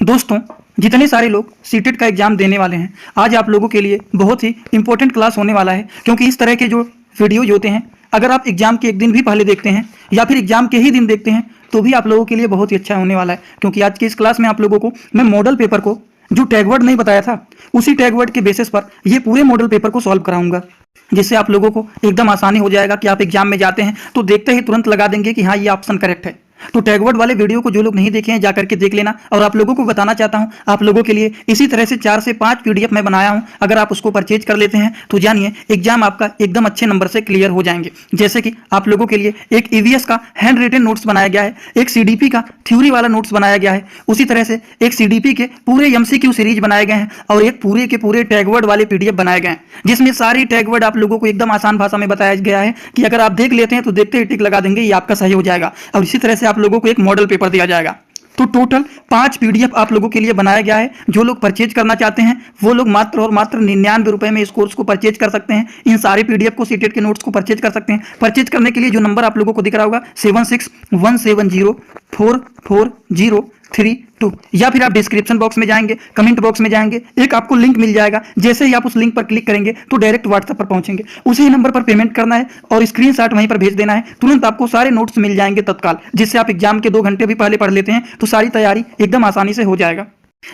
दोस्तों, जितने सारे लोग सीटेट का एग्जाम देने वाले हैं, आज आप लोगों के लिए बहुत ही इंपॉर्टेंट क्लास होने वाला है। क्योंकि इस तरह के जो वीडियोज होते हैं, अगर आप एग्जाम के एक दिन भी पहले देखते हैं या फिर एग्जाम के ही दिन देखते हैं तो भी आप लोगों के लिए बहुत ही अच्छा होने वाला है। क्योंकि आज की इस क्लास में आप लोगों को मैं मॉडल पेपर को जो टैग वर्ड नहीं बताया था, उसी टैग वर्ड के बेसिस पर ये पूरे मॉडल पेपर को सॉल्व कराऊंगा, जिससे आप लोगों को एकदम आसानी हो जाएगा कि आप एग्जाम में जाते हैं तो देखते ही तुरंत लगा देंगे कि हाँ, ये ऑप्शन करेक्ट है। तो टैगवर्ड वाले वीडियो को जो लोग नहीं देखे हैं जाकर के देख लेना। और आप लोगों को बताना चाहता हूं, आप लोगों के लिए इसी तरह से 4 से 5 पीडीएफ मैं बनाया हूं। अगर आप उसको परचेज कर लेते हैं तो जानिए एग्जाम आपका एकदम अच्छे नंबर से क्लियर हो जाएंगे। जैसे कि आप लोगों के लिए एक ईवीएस का हैंड रिटन नोट्स बनाया गया है, एक सीडीपी का थ्योरी वाला नोट्स बनाया गया है, उसी तरह से एक सीडीपी के पूरे एमसीक्यू सीरीज बनाए गए हैं और एक पूरे के पूरे टैगवर्ड वाले पीडीएफ बनाए गए हैं, जिसमें सारी टैगवर्ड आप लोगों को एकदम आसान भाषा में बताया गया है कि अगर आप देख लेते हैं तो देखते ही टिक लगा देंगे, ये आपका सही हो जाएगा। और इसी तरह से आप लोगों को एक मॉडल पेपर दिया जाएगा। तो टोटल 5 पीडीएफ आप लोगों के लिए बनाया गया है। जो लोग परचेज करना चाहते हैं वो लोग मात्र और मात्र 99 रुपए में इस कोर्स को परचेज कर सकते हैं। इन सारे पीडीएफ को, सीटेट के नोट्स को परचेज कर सकते हैं। परचेज करने के लिए जो नंबर आप लोगों को दिख रहा होगा 7617044032, या फिर आप डिस्क्रिप्शन बॉक्स में जाएंगे, कमेंट बॉक्स में जाएंगे, एक आपको लिंक मिल जाएगा। जैसे ही आप उस लिंक पर क्लिक करेंगे तो डायरेक्ट व्हाट्सएप पर पहुंचेंगे। उसी नंबर पर पेमेंट करना है और स्क्रीनशॉट वहीं पर भेज देना है। तुरंत आपको सारे नोट्स मिल जाएंगे तत्काल, जिससे आप एग्जाम के 2 घंटे भी पहले पढ़ लेते हैं तो सारी तैयारी एकदम आसानी से हो जाएगा।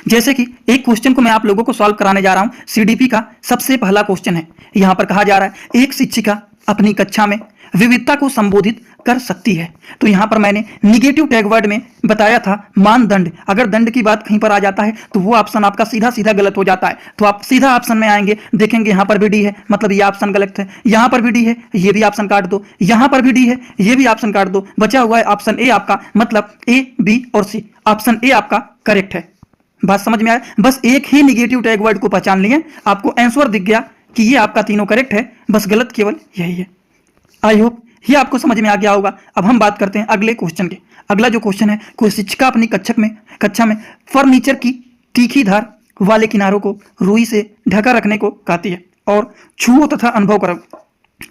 जैसे कि एक क्वेश्चन को मैं आप लोगों को सॉल्व कराने जा रहा हूं। सीडीपी का सबसे पहला क्वेश्चन है। यहां पर कहा जा रहा है एक शिक्षिका अपनी कक्षा में विविधता को संबोधित कर सकती है। तो यहां पर मैंने निगेटिव टैग वर्ड में बताया था मानदंड। अगर दंड की बात कहीं पर आ जाता है तो वो ऑप्शन आपका सीधा सीधा गलत हो जाता है। तो आप सीधा ऑप्शन में आएंगे, देखेंगे यहां पर भी डी है, मतलब ये ऑप्शन गलत है। यहां पर भी डी है, ये भी ऑप्शन काट दो। यहां पर भी डी है, ये भी ऑप्शन काट दो। बचा हुआ है ऑप्शन ए आपका, मतलब ए, बी और सी। ऑप्शन ए आपका करेक्ट है। बात समझ में आया? बस एक ही निगेटिव टैग वर्ड को पहचान लिए, आपको आंसर दिख गया कि ये आपका तीनों करेक्ट है, बस गलत केवल यही है। आई होप ये आपको समझ में आ गया होगा। अब हम बात करते हैं अगले क्वेश्चन की। अगला जो क्वेश्चन है, कोई शिक्षिका अपनी कक्षा में फर्नीचर की तीखी धार वाले किनारों को रुई से ढका रखने को कहती है और छुओ तथा अनुभव करो।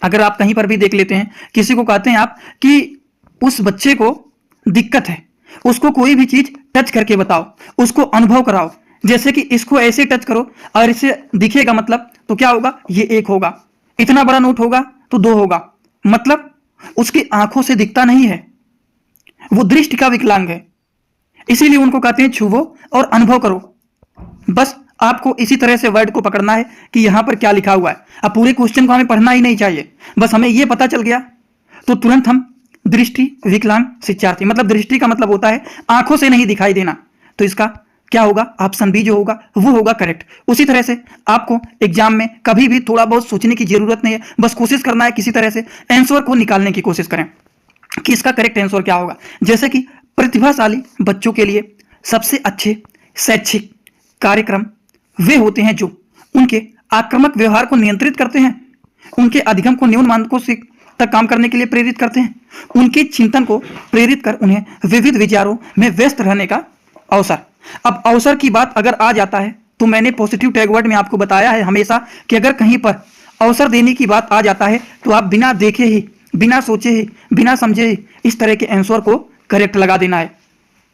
अगर आप कहीं पर भी देख लेते हैं, किसी को कहते हैं आप कि उस बच्चे को दिक्कत है, उसको कोई भी चीज टच करके बताओ, उसको अनुभव कराओ। जैसे कि इसको ऐसे टच करो और इसे दिखेगा, मतलब तो क्या होगा, ये 1 होगा। इतना बड़ा नोट होगा तो 2 होगा, मतलब उसकी आंखों से दिखता नहीं है, वो दृष्टि का विकलांग है। इसीलिए उनको कहते हैं छुओ और अनुभव करो। बस आपको इसी तरह से वर्ड को पकड़ना है कि यहां पर क्या लिखा हुआ है। अब पूरे क्वेश्चन को हमें पढ़ना ही नहीं चाहिए, बस हमें यह पता चल गया तो तुरंत हम दृष्टि विकलांग शिक्षार्थी, मतलब दृष्टि का मतलब होता है आंखों से नहीं दिखाई देना, तो इसका क्या होगा, ऑप्शन बी जो होगा वो होगा करेक्ट। उसी तरह से आपको एग्जाम में कभी भी थोड़ा बहुत सोचने की जरूरत नहीं है, बस कोशिश करना है किसी तरह से आंसर को निकालने की कोशिश करें कि इसका करेक्ट आंसर क्या होगा। जैसे कि प्रतिभाशाली बच्चों के लिए सबसे अच्छे शैक्षिक कार्यक्रम वे होते हैं जो उनके आक्रामक व्यवहार को नियंत्रित करते हैं, उनके अधिगम को न्यून मानकों से तक काम करने के लिए प्रेरित करते हैं, उनके चिंतन को प्रेरित कर उन्हें विविध विचारों में व्यस्त रहने का अवसर। अब अवसर की बात अगर आ जाता है तो मैंने पॉजिटिव टैग वर्ड में आपको बताया है हमेशा कि अगर कहीं पर अवसर देने की बात आ जाता है तो आप बिना देखे ही, बिना सोचे ही, बिना समझे ही इस तरह के आंसर को करेक्ट लगा देना है।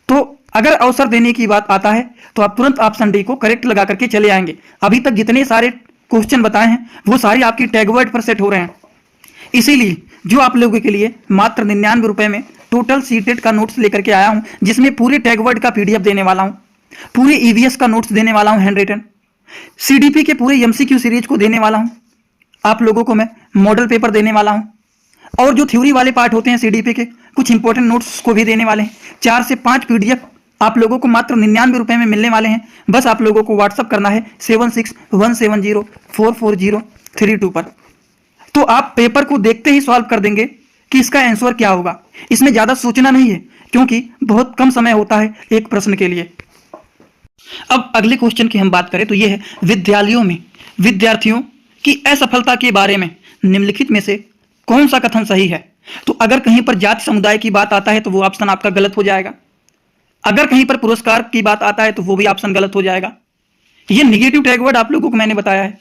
तो अगर अवसर देने की बात आता है तो आप तुरंत ऑप्शन डी को करेक्ट लगा करके चले आएंगे। अभी तक जितने सारे क्वेश्चन बताए हैं वो सारे आपकी टैग वर्ड पर सेट हो रहे हैं। इसीलिए जो आप लोगों के लिए मात्र 99 रुपए में टोटल सीटेट का नोट्स लेकर के आया हूं, जिसमें पूरे टैग वर्ड का पीडीएफ देने वाला हूं, पूरे ईवीएस का नोट्स देने वाला हूं हैंड रिटन, सीडीपी के पूरे एमसीक्यू सीरीज को देने वाला हूं, आप लोगों को मैं मॉडल पेपर देने वाला हूं, और जो थ्योरी वाले पार्ट होते हैं सीडीपी के कुछ इंपॉर्टेंट नोट्स को भी देने वाले हैं। 4 से 5 पीडीएफ आप लोगों को मात्र 99 रुपए में मिलने वाले हैं। बस आप लोगों को व्हाट्सअप करना है 7617044032 पर। तो आप पेपर को देखते ही सॉल्व कर देंगे कि इसका आंसर क्या होगा। इसमें ज्यादा सोचना नहीं है क्योंकि बहुत कम समय होता है एक प्रश्न के लिए। अब अगले क्वेश्चन की हम बात करें तो यह है विद्यालयों में विद्यार्थियों की असफलता के बारे में निम्नलिखित में से कौन सा कथन सही है। तो अगर कहीं पर जाति समुदाय की बात आता है तो वो ऑप्शन आपका गलत हो जाएगा। अगर कहीं पर पुरस्कार की बात आता है तो वो भी ऑप्शन गलत हो जाएगा। ये निगेटिव टैग वर्ड आप लोगों को मैंने बताया है।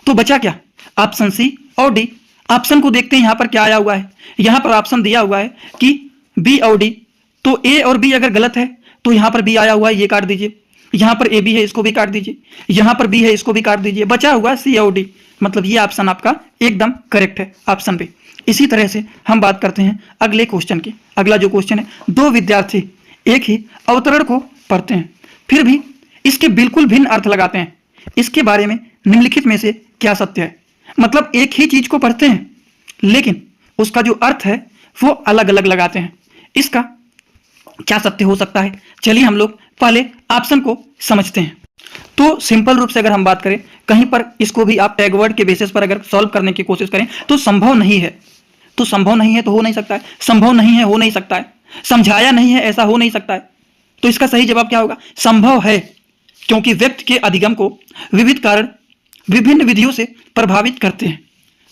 तो बचा क्या, ऑप्शन सी और डी। ऑप्शन को देखते हैं यहां पर क्या आया हुआ है। यहां पर ऑप्शन दिया हुआ है कि बी और डी। तो ए और बी अगर गलत है तो यहाँ पर बी आया हुआ है, ये काट दीजिए। यहाँ पर ए बी है, इसको भी काट दीजिए। यहाँ पर बी है, इसको भी काट दीजिए। बचा हुआ सी और डी, मतलब ये ऑप्शन आपका एकदम करेक्ट है, ऑप्शन बी। इसी तरह से हम बात करते हैं अगले क्वेश्चन की। अगला जो क्वेश्चन है, दो विद्यार्थी एक ही अवतरण को पढ़ते हैं, फिर भी इसके बिल्कुल भिन्न अर्थ लगाते हैं। इसके बारे में निम्नलिखित में से क्या सत्य है? मतलब एक ही चीज को पढ़ते हैं, लेकिन उसका जो अर्थ है वो अलग अलग लगाते हैं। इसका क्या सत्य हो सकता है? चलिए हम लोग पहले ऑप्शन को समझते हैं। तो सिंपल रूप से अगर हम बात करें, कहीं पर इसको भी आप टैग वर्ड के बेसिस पर अगर सॉल्व करने की कोशिश करें तो संभव नहीं है, तो संभव नहीं है तो हो नहीं सकता है, संभव नहीं है हो नहीं सकता है, समझाया नहीं है ऐसा हो नहीं सकता है। तो इसका सही जवाब क्या होगा? संभव है, क्योंकि व्यक्ति के अधिगम को विविध कारण विभिन्न विधियों से प्रभावित करते हैं।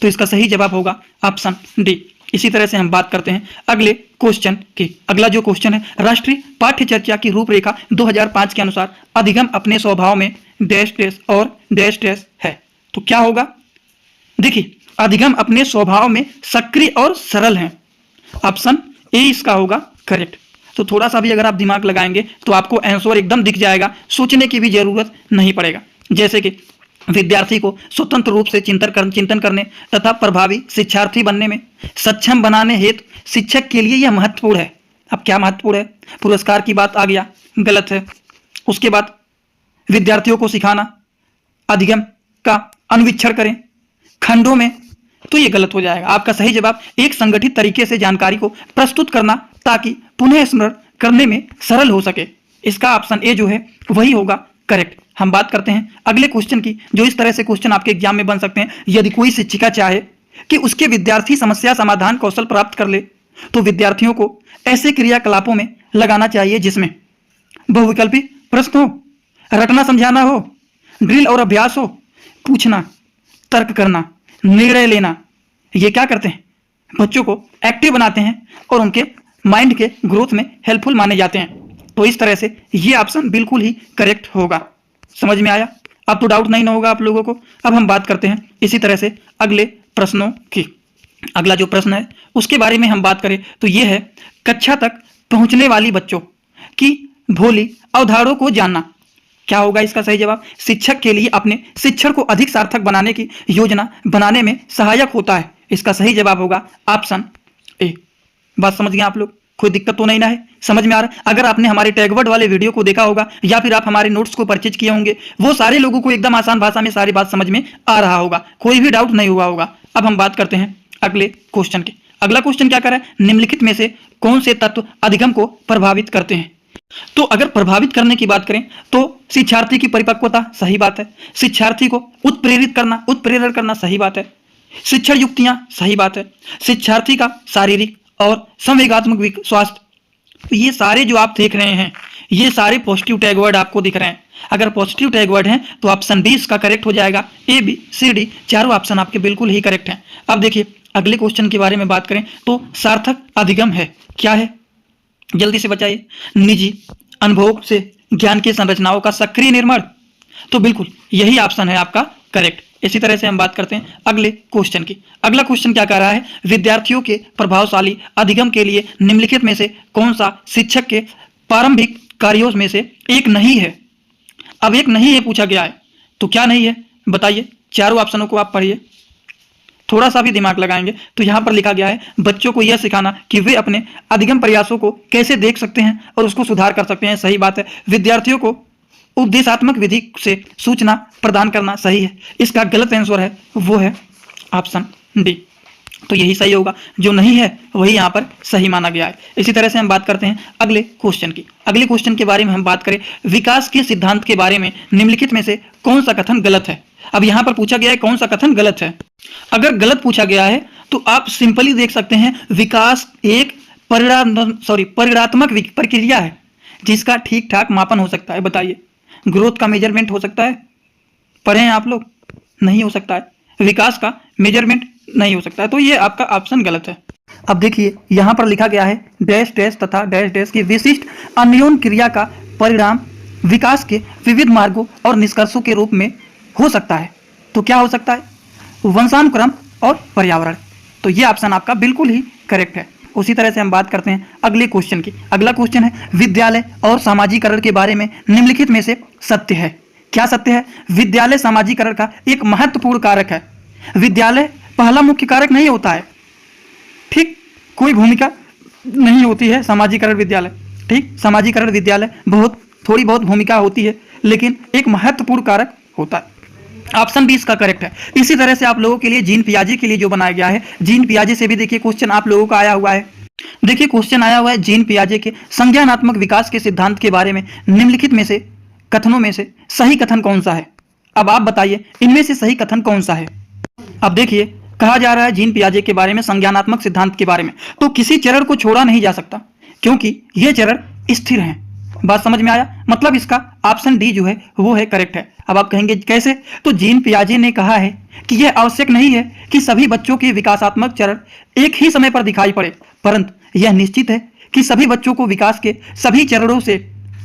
तो इसका सही जवाब होगा ऑप्शन डी। इसी तरह से हम बात करते हैं अगले क्वेश्चन की। अगला जो क्वेश्चन है, राष्ट्रीय पाठ्य चर्चा की रूपरेखा 2005 के अनुसार अधिगम अपने स्वभाव में डैश डैश और डैश डैश है। तो क्या होगा? देखिए, अधिगम अपने स्वभाव में सक्रिय और सरल है। ऑप्शन ए इसका होगा करेक्ट। तो थोड़ा सा भी अगर आप दिमाग लगाएंगे तो आपको आंसर एकदम दिख जाएगा, सोचने की भी जरूरत नहीं पड़ेगा। जैसे कि विद्यार्थी को स्वतंत्र रूप से चिंतन करने तथा प्रभावी शिक्षार्थी बनने में सक्षम बनाने हेतु शिक्षक के लिए यह महत्वपूर्ण है। अब क्या महत्वपूर्ण है? पुरस्कार की बात आ गया, गलत है। उसके बाद विद्यार्थियों को सिखाना, अधिगम का अन्वेषण करें खंडों में, तो ये गलत हो जाएगा। आपका सही जवाब एक संगठित तरीके से जानकारी को प्रस्तुत करना ताकि पुनः स्मरण करने में सरल हो सके। इसका ऑप्शन ए जो है वही होगा करेक्ट। हम बात करते हैं अगले क्वेश्चन की, जो इस तरह से क्वेश्चन आपके एग्जाम में बन सकते हैं। यदि कोई शिक्षिका चाहे कि उसके विद्यार्थी समस्या समाधान कौशल प्राप्त कर ले, तो विद्यार्थियों को ऐसे क्रियाकलापों में लगाना चाहिए जिसमें बहुविकल्पी प्रश्न हो, रटना समझाना हो, ड्रिल और अभ्यास हो, पूछना, तर्क करना, निर्णय लेना। ये क्या करते हैं? बच्चों को एक्टिव बनाते हैं और उनके माइंड के ग्रोथ में हेल्पफुल माने जाते हैं। तो इस तरह से ये ऑप्शन बिल्कुल ही करेक्ट होगा। समझ में आया? अब तो डाउट नहीं होगा आप लोगों को। अब हम बात करते हैं इसी तरह से अगले प्रश्नों की। अगला जो प्रश्न है उसके बारे में हम बात करें तो ये है, कक्षा तक पहुंचने वाली बच्चों की भोली अवधारणाओं को जानना। क्या होगा इसका सही जवाब? शिक्षक के लिए अपने शिक्षण को अधिक सार्थक बनाने की योजना बनाने में सहायक होता है। इसका सही जवाब होगा ऑप्शन ए। बात समझ गए आप लोग? कोई दिक्कत तो नहीं ना है? समझ में आ रहा है? अगर आपने हमारे टैगवर्ड वाले वीडियो को देखा होगा या फिर आप हमारे नोट्स को परचेज किए होंगे, वो सारे लोगों को एकदम आसान भाषा में सारी बात समझ में आ रहा होगा, कोई भी डाउट नहीं हुआ होगा। अब हम बात करते हैं अगले क्वेश्चन की। अगला क्वेश्चन क्या कर रहा है? निम्नलिखित में से कौन से तत्व अधिगम को प्रभावित करते हैं? तो अगर प्रभावित करने की बात करें तो शिक्षार्थी की परिपक्वता, सही बात है। शिक्षार्थी को उत्प्रेरण करना, सही बात है। शिक्षण युक्तियां, सही बात है। शिक्षार्थी का शारीरिक और संवेगात्मक स्वास्थ्य, तो ये सारे जो आप देख रहे हैं ये सारे पॉजिटिव टैग वर्ड आपको दिख रहे हैं। अगर पॉजिटिव टैग वर्ड हैं तो ऑप्शन बी इसका करेक्ट हो जाएगा। ए बी सी डी चारों ऑप्शन आपके बिल्कुल ही करेक्ट हैं। अब देखिए अगले क्वेश्चन के बारे में बात करें तो सार्थक अधिगम है क्या है? जल्दी से बताइए। निजी अनुभव से ज्ञान की संरचनाओं का सक्रिय निर्माण, तो बिल्कुल यही ऑप्शन है आपका करेक्ट। इसी तरह से हम बात करते हैं अगले क्वेश्चन की। अगला क्वेश्चन क्या कह रहा है? विद्यार्थियों के प्रभावशाली अधिगम के लिए निम्नलिखित में से कौन सा शिक्षक के प्रारंभिक कार्यों में से एक नहीं है? अब एक नहीं है पूछा गया है, तो क्या नहीं है बताइए। चारों ऑप्शनों को आप पढ़िए, थोड़ा सा भी दिमाग लगाएंगे तो यहाँ पर लिखा गया है, बच्चों को यह सिखाना कि वे अपने अधिगम प्रयासों को कैसे देख सकते हैं और उसको सुधार कर सकते हैं, सही बात है। विद्यार्थियों को उपदेशात्मक विधि से सूचना प्रदान करना, सही है। इसका गलत आंसर है वो है ऑप्शन डी, तो यही सही होगा, जो नहीं है वही यहाँ पर सही माना गया है। इसी तरह से हम बात करते हैं अगले क्वेश्चन की। अगले क्वेश्चन के बारे में हम बात करें, विकास के सिद्धांत के बारे में निम्नलिखित में से कौन सा कथन गलत है? अब यहाँ पर पूछा गया है कौन सा कथन गलत है। अगर गलत पूछा गया है तो आप सिंपली देख सकते हैं, विकास एक परिणात्मक प्रक्रिया है जिसका ठीक ठाक मापन हो सकता है। बताइए, ग्रोथ का मेजरमेंट हो सकता है? पढ़े हैं आप लोग? नहीं हो सकता है। विकास का मेजरमेंट नहीं हो सकता है, तो ये आपका ऑप्शन गलत है। अब देखिए यहाँ पर लिखा गया है, डैश डैश तथा डैश डैश की विशिष्ट अन्योन्य क्रिया का परिणाम विकास के विविध मार्गों और निष्कर्षों के रूप में हो सकता है। तो क्या हो सकता है? वंशानुक्रम और पर्यावरण। तो ये ऑप्शन आपका बिल्कुल ही करेक्ट है। उसी तरह से हम बात करते हैं अगले क्वेश्चन की। अगला क्वेश्चन है विद्यालय और सामाजिकरण के बारे में निम्नलिखित में से सत्य है। क्या सत्य है? विद्यालय सामाजिकरण का एक महत्वपूर्ण कारक है। विद्यालय पहला मुख्य कारक नहीं होता है, ठीक, कोई भूमिका नहीं होती है सामाजिकरण विद्यालय, ठीक, सामाजिकरण विद्यालय थोड़ी बहुत भूमिका होती है, लेकिन एक महत्वपूर्ण कारक होता है। ऑप्शन बी इसका करेक्ट है। इसी तरह से आप लोगों के लिए जीन पियाजे के लिए जो बनाया गया है, जीन पियाजे से भी देखिए क्वेश्चन आप लोगों का आया हुआ है। देखिए क्वेश्चन आया हुआ है जीन पियाजे के संज्ञानात्मक विकास के सिद्धांत के बारे में निम्नलिखित में से कथनों में से सही कथन कौन सा है। अब आप बताइए इनमें से सही कथन कौन सा है। अब देखिए कहा जा रहा है जीन पियाजे के बारे में संज्ञानात्मक सिद्धांत के बारे में, तो किसी चरण को छोड़ा नहीं जा सकता क्योंकि ये चरण स्थिर हैं। बात समझ में आया? मतलब इसका ऑप्शन डी जो है वो है करेक्ट है। अब आप कहेंगे कैसे? तो जीन पियाजे ने कहा है कि यह आवश्यक नहीं है कि सभी बच्चों के विकासात्मक चरण एक ही समय पर दिखाई पड़े, परंतु यह निश्चित है कि सभी बच्चों को विकास के सभी चरणों से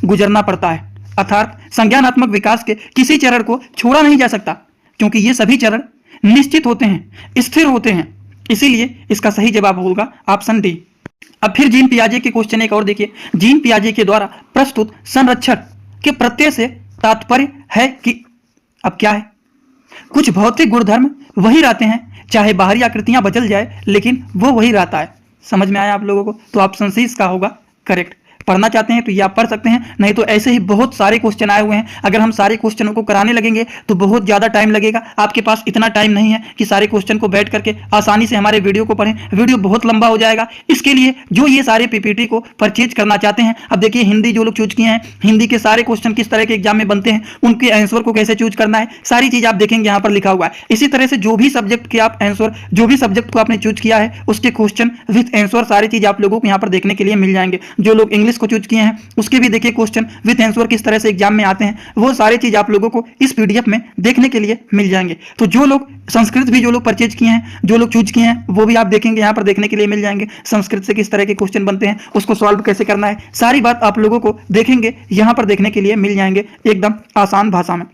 गुजरना पड़ता है। अर्थात संज्ञानात्मक विकास के किसी चरण को छोड़ा नहीं जा सकता क्योंकि ये सभी चरण निश्चित होते हैं, स्थिर होते हैं। इसीलिए इसका सही जवाब होगा ऑप्शन डी। अब फिर जीन पियाजे के क्वेश्चन एक और देखिए। जीन पियाजे के द्वारा प्रस्तुत संरक्षण के प्रत्यय से तात्पर्य है कि, अब क्या है, कुछ भौतिक गुणधर्म वही रहते हैं, चाहे बाहरी आकृतियां बदल जाए लेकिन वो वही रहता है। समझ में आया आप लोगों को? तो ऑप्शन सी इसका होगा करेक्ट। पढ़ना चाहते हैं तो ये आप पढ़ सकते हैं, नहीं तो ऐसे ही बहुत सारे क्वेश्चन आए हुए हैं। अगर हम सारे क्वेश्चनों को कराने लगेंगे तो बहुत ज़्यादा टाइम लगेगा। आपके पास इतना टाइम नहीं है कि सारे क्वेश्चन को बैठ करके आसानी से हमारे वीडियो को पढ़ें, वीडियो बहुत लंबा हो जाएगा। इसके लिए जो ये सारे पीपीटी को परचेज करना चाहते हैं, अब देखिए हिंदी जो लोग चूज किए हैं, हिंदी के सारे क्वेश्चन किस तरह के एग्जाम में बनते हैं, उनके आंसर को कैसे चूज करना है, सारी चीज़ आप देखेंगे यहाँ पर लिखा हुआ है। इसी तरह से जो भी सब्जेक्ट के आप आंसर, जो भी सब्जेक्ट को आपने चूज किया है उसके क्वेश्चन विथ आंसर सारी चीज़ आप लोगों को यहाँ पर देखने के लिए मिल जाएंगे। जो लोग इंग्लिश को चूज किए हैं उसके भी देखिए क्वेश्चन विद आंसर किस तरह से एग्जाम में आते हैं, वो सारी चीज आप लोगों को इस पीडीएफ में देखने के लिए मिल जाएंगे। तो जो लोग संस्कृत भी जो लोग परचेज किए हैं, जो लोग चूज किए हैं, वो भी आप देखेंगे यहाँ पर देखने के लिए मिल जाएंगे। संस्कृत से किस तरह के क्वेश्चन बनते हैं, उसको सॉल्व कैसे करना है, सारी बात आप लोगों को देखेंगे यहाँ पर देखने के लिए मिल जाएंगे एकदम आसान भाषा में।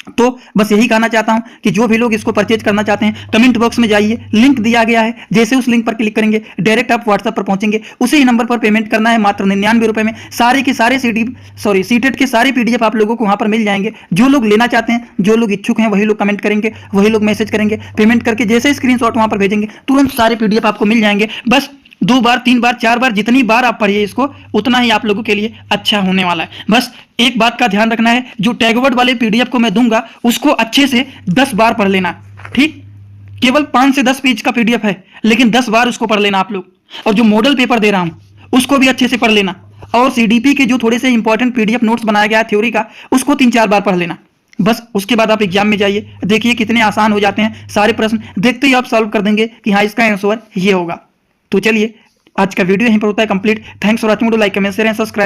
तो बस यही कहना चाहता हूं कि जो भी लोग इसको परचेज करना चाहते हैं कमेंट बॉक्स में जाइए, लिंक दिया गया है, जैसे उस लिंक पर क्लिक करेंगे डायरेक्ट आप व्हाट्सएप पर पहुंचेंगे, उसी ही नंबर पर पेमेंट करना है मात्र 99 रुपए में। सारे के सारे सीटेट के सारे पीडीएफ आप लोगों को वहां पर मिल जाएंगे। जो लोग लेना चाहते हैं, जो लोग इच्छुक हैं, वही लोग कमेंट करेंगे, वही लोग मैसेज करेंगे, पेमेंट करके जैसे स्क्रीनशॉट वहां पर भेजेंगे तुरंत सारे पीडीएफ आपको मिल जाएंगे। बस 2 बार 3 बार 4 बार जितनी बार आप पढ़िए इसको उतना ही आप लोगों के लिए अच्छा होने वाला है। बस एक बात का ध्यान रखना है, जो टैगवर्ड वाले पीडीएफ को मैं दूंगा उसको अच्छे से 10 बार पढ़ लेना, ठीक। केवल 5 से 10 पेज का पीडीएफ है लेकिन 10 बार उसको पढ़ लेना आप लोग। और जो मॉडल पेपर दे रहा हूं उसको भी अच्छे से पढ़ लेना, और सीडीपी के जो थोड़े से इंपॉर्टेंट पीडीएफ नोट्स बनाया गया है थ्योरी का, उसको 3-4 बार पढ़ लेना। बस उसके बाद आप एग्जाम में जाइए, देखिए कितने आसान हो जाते हैं सारे प्रश्न, देखते ही आप सॉल्व कर देंगे कि हाँ इसका आंसर ये होगा। तो चलिए आज का वीडियो यहीं पर होता है complete. Thanks for watching, like comment share and subscribe.